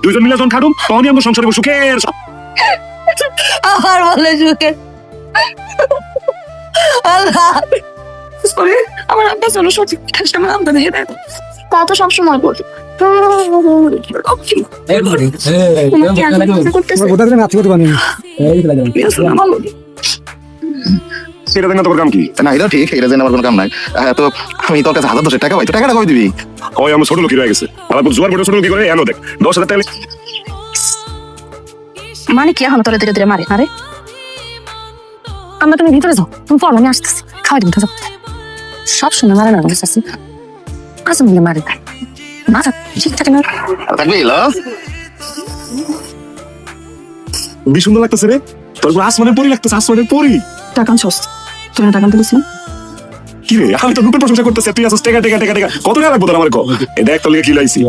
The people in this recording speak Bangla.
দুইজন মিলে যখন খাটুম তখনই আমার সংসারে সুখের সব। আর বলে সুখে আল্লাহ সরি আমার আব্বা যেন সঠিক কাজটা আমার আব্বা দেখে দেয় তা তো সবসময় বলি সেটা দেন না তোর কাম কি? না এটা ঠিক, এটা জেনে আমার কোনো কাম নাই। তো আমি তোর কাছে 1000 টাকা পাই, তো টাকাটা কই দিবি? কয় আমার ছোট লোকই রয়ে গেছে, আবার জোয়ার পড়ে ছোট লোকই করে এনো দেখ 10,000 টাকা মানে কি এখন তোরা ধীরে ধীরে মারে আরে আমরা তুমি ভিতরে যাও তুমি পর আমি আসতেছি খাওয়াই দিন যাও সব শুনে মারে না বুঝতেছি আজ মিলে মারে তাই মাথা ঠিক থাকে না থাকবি ল কি সুন্দর লাগতেছে রে, তোর পুরো আসমানের পরি লাগতেছে, আসমানের পরি। টাকা সস তুমি টাকা দিলিস না কি রে, আমি তো রূপের প্রশংসা করতেছি, তুই আসছ টেকা টেকা টেকা টেকা, কত টাকা লাগবো তোর আমার কো? এ দেখ তোর লিগে কি লাইছি।